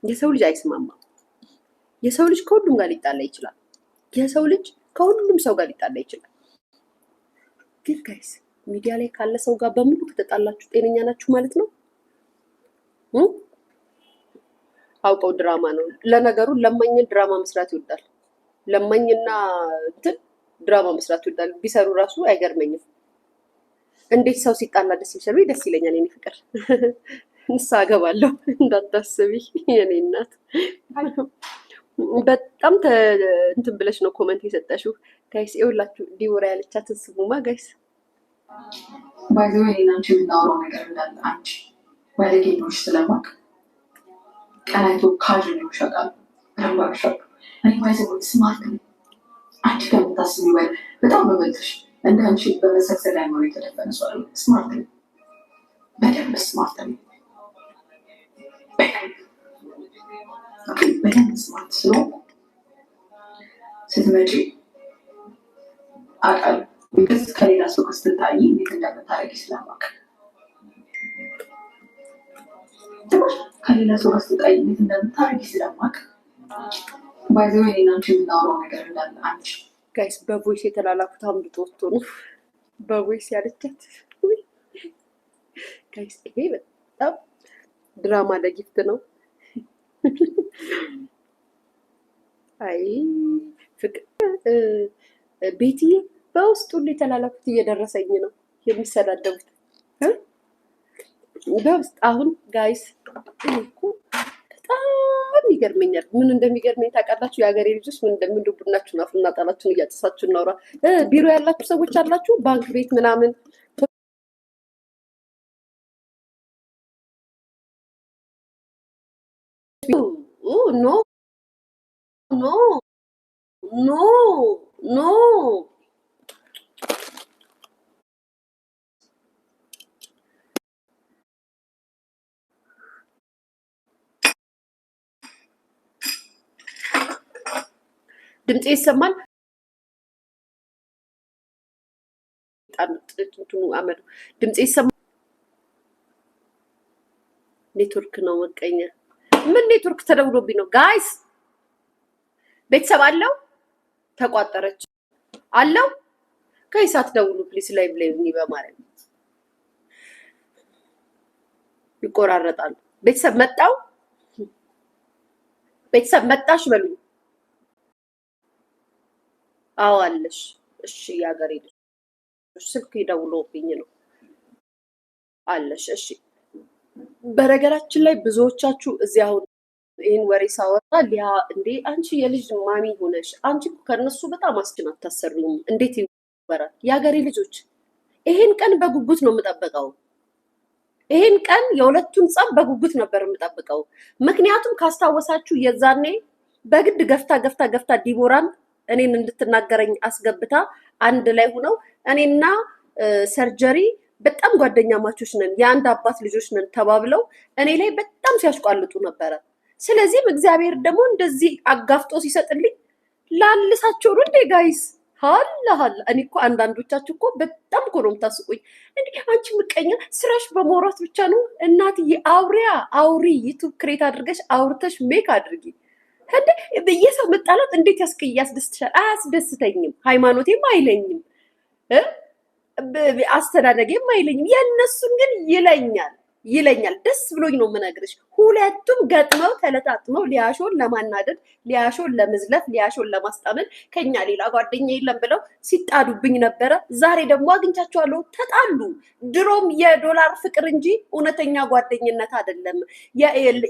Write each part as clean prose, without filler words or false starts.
የሰው ልጅ አይስማማም። የሰው ልጅ ከሁሉም ጋር ሊጣላ ይችላል። የሰው ልጅ ከሁሉም ሰው ጋር ሊጣላ ይችላል። ግን ጋይስ ሚዲያ ላይ ካለ ሰው ጋር በሙሉ ከተጣላችሁ ጤነኛ ናችሁ ማለት ነው? አውቀው ድራማ ነው። ለነገሩ ለማኝን ድራማ መስራት ይወዳል። ለማኝና እንትን ድራማ መስራት ይወዳል። ቢሰሩ ራሱ አይገርመኝም። እንዴት ሰው ሲጣላ ደስ ይሰሩ ደስ ይለኛል። የኔ ፍቅር ንስሓ እገባለሁ እንዳታስቢ የኔ እናት። በጣም እንትን ብለሽ ነው ኮመንት የሰጠሽው ጋይስ። ይኸውላችሁ ዲቦራ ያለቻትን ስሙማ ጋይስ። ባይዘው አንቺ የምናወራው ነገር እንዳለ አንቺ ባለጌ ነሽ ስለማቅ ቀናይቶ ካዥ ነው ይሻላል ረባሻው። እኔ ባይዘው ስማርት ነኝ። አንቺ ከምታስቢ ወይ በጣም በበልጥሽ እንደ አንቺ በመሰክሰል አይኖር የተደፈነ ሰው አይደለም። ስማርት ነኝ፣ በደንብ ስማርት ነኝ። በደንብ ስማርት ስለሆንኩ ስትመጪ አውቃለሁ። ቢከስ ከሌላ ሰው ጋር ስትታይ እንዴት እንደምታደርጊ ስለማውቅ ከሌላ ሰው ጋር ስትታይ እንዴት እንደምታደርጊ ስለማውቅ ባይዘው እኔና አንቺ የምናወራው ነገር እንዳለ አንቺ ጋይስ በቮይስ የተላላኩት አምልጦ ወጥቶ ነው። በቮይስ ያለቻት ጋይስ ይሄ በጣም ድራማ ለጊፍት ነው። አይ ፍቅር ቤትዬ በውስጡ የተላላኩት እየደረሰኝ ነው የሚሰዳደቡት በውስጥ። አሁን ጋይስ እኮ በጣም ይገርመኛል። ምን እንደሚገርመኝ ታውቃላችሁ? የሀገሬ ልጆች ምን እንደምንዱ ቡናችሁን አፍና ጣላችሁን እያጨሳችሁ እናውራ። ቢሮ ያላችሁ ሰዎች አላችሁ፣ ባንክ ቤት ምናምን ኖ ኖ ኖ ኖ ድምጽ ይሰማል። አመዱ ድምጽ ይሰማል። ኔትወርክ ነው መቀኛ። ምን ኔትወርክ ተደውሎብኝ ነው ጋይስ? ቤተሰብ አለው ተቋጠረች አለው ጋይስ። አትደውሉ ፕሊስ። ላይ ብሌኒ በማለት ይቆራረጣሉ። ቤተሰብ መጣው፣ ቤተሰብ መጣሽ በሉኝ። አዎ አለሽ። እሺ ያገሬ ስልክ ይደውሎብኝ ነው አለሽ። እሺ በነገራችን ላይ ብዙዎቻችሁ እዚህ አሁን ይህን ወሬ ሳወራ ሊያ እንዴ አንቺ የልጅ ማሚ ሆነሽ አንቺ ከነሱ በጣም አስችን አታሰሩም እንዴት ይወራል? የሀገሬ ልጆች ይሄን ቀን በጉጉት ነው የምጠብቀው። ይሄን ቀን የሁለቱን ጸብ በጉጉት ነበር የምጠብቀው። ምክንያቱም ካስታወሳችሁ የዛኔ በግድ ገፍታ ዲቦራን እኔን እንድትናገረኝ አስገብታ አንድ ላይ ሆነው እኔና ሰርጀሪ በጣም ጓደኛ ማቾች ነን፣ የአንድ አባት ልጆች ነን ተባብለው እኔ ላይ በጣም ሲያሽቋልጡ ነበረ። ስለዚህም እግዚአብሔር ደግሞ እንደዚህ አጋፍጦ ሲሰጥልኝ ላልሳቸው ነው እንዴ ጋይስ? ሀላ እኔ እኮ አንዳንዶቻችሁ እኮ በጣም እኮ ነው የምታስቁኝ። እንዴ አንቺ ምቀኛ ስራሽ በማውራት ብቻ ነው እናትዬ። አውሪ ዩቱብ ክሬት አድርገሽ አውርተሽ ሜክ አድርጊ። እንዴ በየሰው መጣላት እንዴት ያስደስትሻል? አያስደስተኝም። ሃይማኖቴም አይለኝም፣ አስተዳደጌም አይለኝም። የእነሱን ግን ይለኛል። ደስ ብሎኝ ነው የምነግርሽ። ሁለቱም ገጥመው ተለጣጥመው ሊያሾን ለማናደድ፣ ሊያሾን ለመዝለፍ፣ ሊያሾን ለማስጣመል ከኛ ሌላ ጓደኛ የለም ብለው ሲጣዱብኝ ነበረ። ዛሬ ደግሞ አግኝቻቸዋለሁ፣ ተጣሉ። ድሮም የዶላር ፍቅር እንጂ እውነተኛ ጓደኝነት አይደለም፣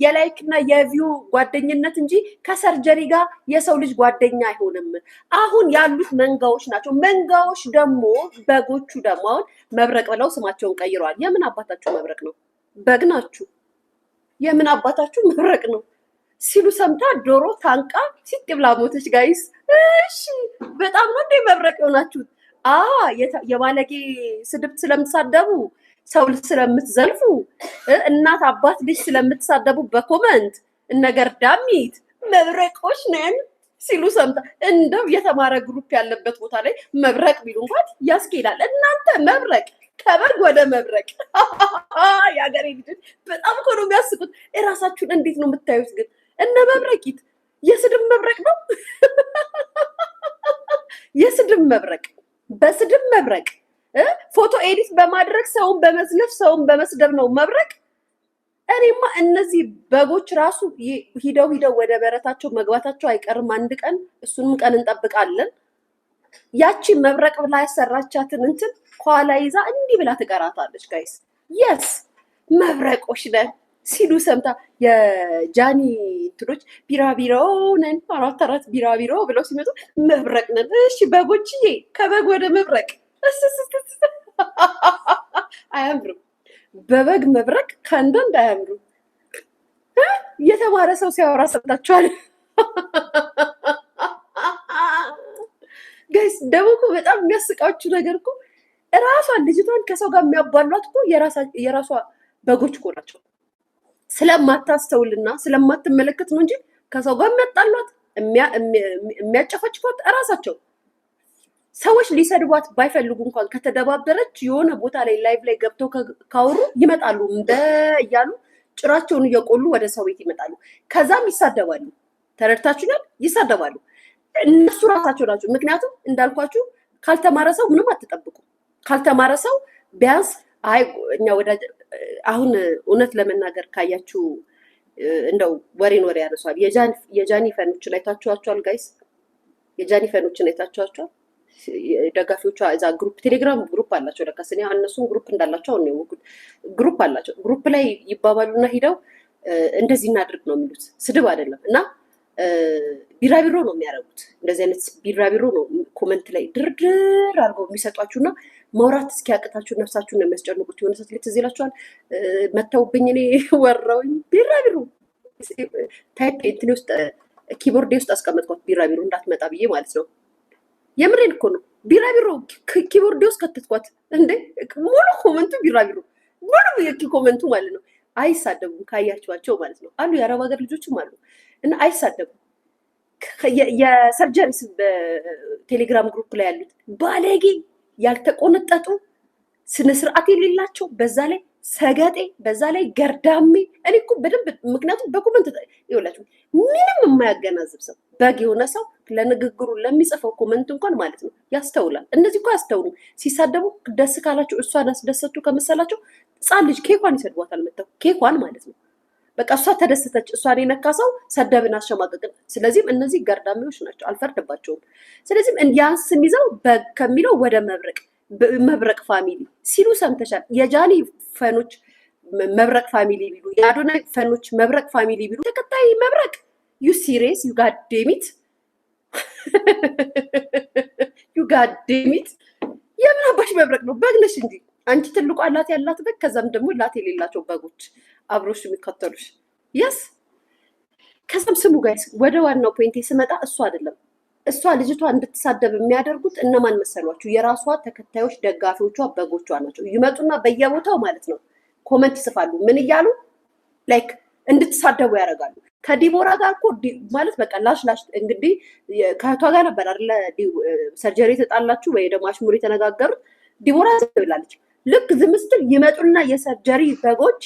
የላይክ እና የቪው ጓደኝነት እንጂ ከሰርጀሪ ጋር የሰው ልጅ ጓደኛ አይሆንም። አሁን ያሉት መንጋዎች ናቸው። መንጋዎች ደግሞ በጎቹ ደግሞ አሁን መብረቅ ብለው ስማቸውን ቀይረዋል። የምን አባታችሁ መብረቅ ነው? በግ ናችሁ። የምን አባታችሁ መብረቅ ነው ሲሉ ሰምታ ዶሮ ታንቃ ሲጥ ብላ ሞተች። ጋይስ እሺ በጣም ነው እንዴ መብረቅ የሆናችሁት? የባለጌ ስድብ ስለምትሳደቡ፣ ሰው ስለምትዘልፉ፣ እናት አባት ልጅ ስለምትሳደቡ በኮመንት እነገር ዳሚት መብረቆች ነን ሲሉ ሰምታ እንደው የተማረ ግሩፕ ያለበት ቦታ ላይ መብረቅ ቢሉ እንኳን ያስኬዳል። እናንተ መብረቅ ከበግ ወደ መብረቅ። የሀገሬ ልጆች በጣም እኮ ነው የሚያስቁት። እራሳችሁን እንዴት ነው የምታዩት ግን? እነ መብረቂት የስድብ መብረቅ ነው። የስድብ መብረቅ፣ በስድብ መብረቅ፣ ፎቶ ኤዲት በማድረግ ሰውን በመዝለፍ ሰውን በመስደብ ነው መብረቅ። እኔማ እነዚህ በጎች ራሱ ሂደው ወደ በረታቸው መግባታቸው አይቀርም አንድ ቀን። እሱንም ቀን እንጠብቃለን። ያቺ መብረቅ ብላ ያሰራቻትን እንትን ከኋላ ይዛ እንዲህ ብላ ትቀራታለች። ጋይስ የስ መብረቆች ነን ሲሉ ሰምታ የጃኒ እንትኖች ቢራቢሮ ነን 4 ቢራቢሮ ብለው ሲመጡ መብረቅ ነን። እሺ በጎችዬ ከበግ ወደ መብረቅ አያምርም። በበግ መብረቅ ከአንዳንድ አያምርም። የተማረ ሰው ሲያወራ ሰምታችኋል። ጋይስ ደግሞ እኮ በጣም የሚያስቃችሁ ነገር እኮ እራሷን ልጅቷን ከሰው ጋር የሚያባሏት እኮ የራሷ በጎች እኮ ናቸው። ስለማታስተውልና ስለማትመለከት ነው እንጂ ከሰው ጋር የሚያጣሏት የሚያጨፈጭፏት እራሳቸው። ሰዎች ሊሰድቧት ባይፈልጉ እንኳን ከተደባበረች የሆነ ቦታ ላይ ላይቭ ላይ ገብተው ካወሩ ይመጣሉ እያሉ ጭራቸውን እየቆሉ ወደ ሰው ቤት ይመጣሉ። ከዛም ይሳደባሉ። ተረድታችሁኛል? ይሳደባሉ። እነሱ ራሳቸው ናቸው። ምክንያቱም እንዳልኳችሁ ካልተማረ ሰው ምንም አትጠብቁ። ካልተማረ ሰው ቢያንስ አይ እኛ ወዳጅ አሁን እውነት ለመናገር ካያችሁ እንደው ወሬን ወሬ ያነሷል። የጃኒ ፈኖችን አይታችኋቸዋል ጋይስ? የጃኒ ፈኖችን አይታችኋቸዋል? ደጋፊዎቿ እዛ ግሩፕ ቴሌግራም ግሩፕ አላቸው። ለካስ እኔ እነሱም ግሩፕ እንዳላቸው አሁን የወኩት ግሩፕ አላቸው። ግሩፕ ላይ ይባባሉና ሂደው እንደዚህ እናድርግ ነው የሚሉት፣ ስድብ አይደለም። እና ቢራቢሮ ነው የሚያደርጉት። እንደዚህ አይነት ቢራቢሮ ነው ኮመንት ላይ ድርድር አድርገው የሚሰጧችሁና ማውራት እስኪያቅታችሁ ነፍሳችሁን ነው የሚያስጨንቁት። የሆነ ሰት ላይ ትዝ ይላችኋል፣ መተውብኝ እኔ ወራውኝ ቢራቢሮ ታይፕ እንትን ውስጥ ኪቦርዴ ውስጥ አስቀመጥኳት ቢራቢሮ እንዳትመጣ ብዬ ማለት ነው። የምሬን እኮ ነው። ቢራቢሮ ኪቦርድ ውስጥ ከተትኳት እንዴ! ሙሉ ኮመንቱ ቢራቢሮ፣ ሙሉ ኮመንቱ ማለት ነው። አይሳደቡም ካያችኋቸው ማለት ነው። አሉ የአረብ ሀገር ልጆችም አሉ እና አይሳደቡም። የሰርጀሪስ በቴሌግራም ግሩፕ ላይ ያሉት ባለጌ፣ ያልተቆነጠጡ ስነ ስርዓት የሌላቸው፣ በዛ ላይ ሰገጤ፣ በዛ ላይ ገርዳሜ። እኔ እኮ በደንብ ምክንያቱም በኮመንት ይኸውላችሁ ምንም የማያገናዝብ ሰው በግ የሆነ ሰው ለንግግሩ ለሚጽፈው ኮመንት እንኳን ማለት ነው ያስተውላል። እነዚህ እኮ ያስተውሉ። ሲሳደቡ ደስ ካላቸው እሷን አስደሰቱ ከመሰላቸው ሕፃን ልጅ ኬኳን ይሰድቧታል። መተው ኬኳን ማለት ነው። በቃ እሷ ተደሰተች፣ እሷን የነካ ሰው ሰደብን፣ አሸማቀቅን። ስለዚህም እነዚህ ገርዳሚዎች ናቸው፣ አልፈርድባቸውም። ስለዚህም ያን ስም ይዘው በግ ከሚለው ወደ መብረቅ ፋሚሊ ሲሉ ሰምተሻል። የጃኒ ፈኖች መብረቅ ፋሚሊ ቢሉ፣ የአዶናይ ፈኖች መብረቅ ፋሚሊ ቢሉ፣ ተከታይ መብረቅ ዩ ሲሪየስ ዩ ጋዴሚት ዩ ጋዴሚት። የምን አባሽ መብረቅ ነው? በግ ነሽ እንጂ አንቺ ትልቋ ላት ያላት በግ፣ ከዛም ደግሞ ላት የሌላቸው በጎች አብሮሽ የሚከተሉሽ። የስ ከዛም ስሙ ጋይስ፣ ወደ ዋናው ፖይንቴ ስመጣ እሱ አይደለም እሷ ልጅቷ እንድትሳደብ የሚያደርጉት እነማን መሰሏችሁ? የራሷ ተከታዮች ደጋፊዎቿ በጎቿ ናቸው። ይመጡና በየቦታው ማለት ነው ኮመንት ይጽፋሉ። ምን እያሉ ላይክ እንድትሳደቡ ያደርጋሉ። ከዲቦራ ጋር እኮ ማለት በቃ ላሽ እንግዲህ ከእህቷ ጋር ነበር አይደለ ሰርጀሪ የተጣላችሁ ወይ ደግሞ አሽሙር የተነጋገሩት። ዲቦራ ዝም ብላለች። ልክ ዝም ስትል ይመጡና የሰርጀሪ በጎች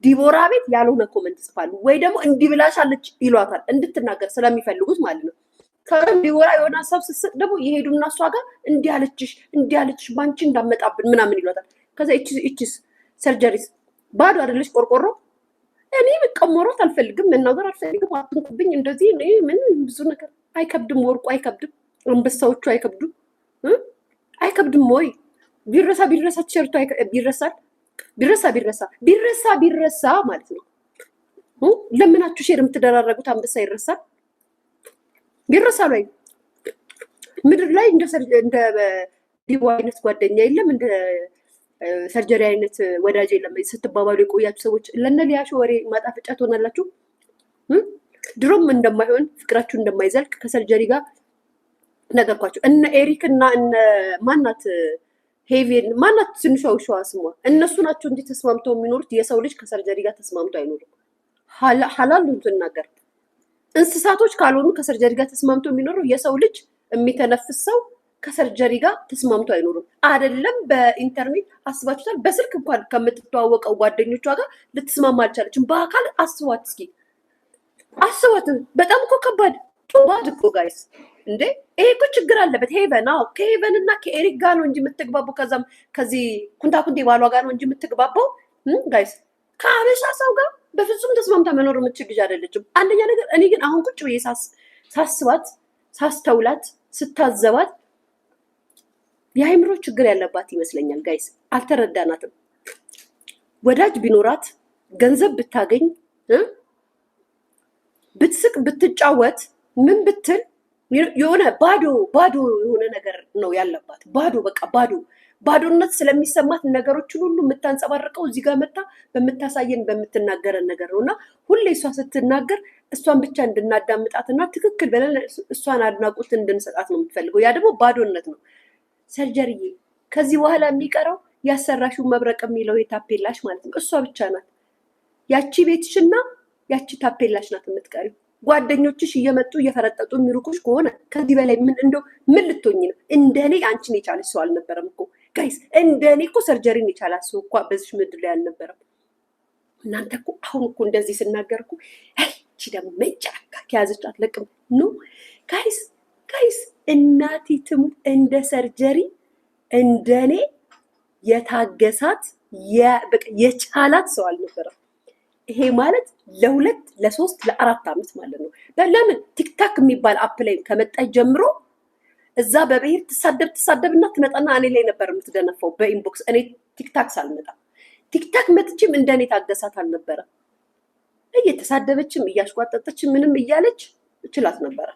ዲቦራ ቤት ያልሆነ ኮመንት ይጽፋሉ፣ ወይ ደግሞ እንዲህ ብላሻለች ይሏታል፣ እንድትናገር ስለሚፈልጉት ማለት ነው። ከረም ዲቦራ የሆነ ሀሳብ ስትሰጥ ደግሞ የሄዱና እሷ ጋር እንዲህ አለችሽ ባንቺ እንዳመጣብን ምናምን ይሏታል። ከዛ እቺስ ሰርጀሪስ ባዶ አይደለሽ ቆርቆሮ። እኔ መቀመሮት አልፈልግም፣ መናገር አልፈልግም፣ አትንኩብኝ እንደዚህ ምን ብዙ ነገር አይከብድም። ወርቁ አይከብድም፣ አንበሳዎቹ አይከብድም ወይ? ቢረሳ ቲሸርቱ ይረሳል። ቢረሳ ማለት ነው። ለምናችሁ ሼር የምትደራረጉት አንበሳ ይረሳል? ቢረሳል ወይ? ምድር ላይ እንደ ዲቦ አይነት ጓደኛ የለም፣ እንደ ሰርጀሪ አይነት ወዳጅ የለም። ስትባባሉ የቆያችሁ ሰዎች ለነ ሊያሾ ወሬ ማጣፈጫ ትሆናላችሁ። ድሮም እንደማይሆን ፍቅራችሁ እንደማይዘልቅ ከሰርጀሪ ጋር ነገርኳችሁ። እነ ኤሪክ እና እነ ማናት ሄቪን ማናት ትንሿ ውሻዋ ስሟ፣ እነሱ ናቸው እንጂ ተስማምተው የሚኖሩት። የሰው ልጅ ከሰርጀሪ ጋር ተስማምተው አይኖርም። ሐላል ትናገር። እንስሳቶች ካልሆኑ ከሰርጀሪ ጋር ተስማምተው የሚኖረው የሰው ልጅ የሚተነፍስ ሰው ከሰርጀሪ ጋር ተስማምቶ አይኖርም። አይደለም በኢንተርኔት አስባችሁታል? በስልክ እንኳን ከምትተዋወቀው ጓደኞቿ ጋር ልትስማማ አልቻለችም። በአካል አስቧት እስኪ አስቧት። በጣም እኮ ከባድ ቶባድ እኮ ጋይስ እንዴ! ይሄ እኮ ችግር አለበት። ሄቨን አዎ፣ ከሄቨን እና ከኤሪክ ጋር ነው እንጂ የምትግባባው፣ ከዛም ከዚህ ኩንታኩንቴ ባሏ ጋር ነው እንጂ የምትግባባው ጋይስ። ከአበሻ ሰው ጋር በፍጹም ተስማምታ መኖር የምትችል ልጅ አይደለችም። አንደኛ ነገር እኔ ግን አሁን ቁጭ ብዬ ሳስባት፣ ሳስተውላት፣ ስታዘባት የአይምሮ ችግር ያለባት ይመስለኛል ጋይስ። አልተረዳናትም። ወዳጅ ቢኖራት ገንዘብ ብታገኝ ብትስቅ ብትጫወት ምን ብትል የሆነ ባዶ የሆነ ነገር ነው ያለባት። ባዶ በቃ ባዶነት ስለሚሰማት ነገሮችን ሁሉ የምታንጸባርቀው እዚህ ጋር መታ በምታሳየን በምትናገረን ነገር ነው። እና ሁሌ እሷ ስትናገር እሷን ብቻ እንድናዳምጣትና ትክክል ብለን እሷን አድናቆት እንድንሰጣት ነው የምትፈልገው። ያ ደግሞ ባዶነት ነው። ሰርጀሪዬ ከዚህ በኋላ የሚቀረው ያሰራሽው መብረቅ የሚለው የታፔላሽ ማለት ነው። እሷ ብቻ ናት። ያቺ ቤትሽና ያቺ ታፔላሽ ናት የምትቀሪው። ጓደኞችሽ እየመጡ እየፈረጠጡ የሚሩቁሽ ከሆነ ከዚህ በላይ ምን ልትሆኝ ነው? እንደኔ አንቺን የቻለች ሰው አልነበረም እኮ ጋይስ። እንደኔ እኮ ሰርጀሪን የቻላት ሰው እኮ በዚህ ምድር ላይ አልነበረም። እናንተ እኮ አሁን እኮ እንደዚህ ስናገር እኮ እቺ ደግሞ መንጫካ ከያዘች አትለቅም ነው ጋይስ። እናቴ ትሙት እንደ ሰርጀሪ እንደኔ የታገሳት የቻላት ሰው አልነበረም። ይሄ ማለት ለ2 ለ3 ለ4 ዓመት ማለት ነው። ለምን ቲክታክ የሚባል አፕ ላይ ከመጣች ጀምሮ እዛ በብሄር ትሳደብና ትመጣና እኔ ላይ ነበር የምትደነፋው በኢንቦክስ። እኔ ቲክታክ ሳልመጣ ቲክታክ መጥቼም እንደኔ ታገሳት አልነበረ። እየተሳደበችም እያሽቋጠጠችም ምንም እያለች እችላት ነበረ።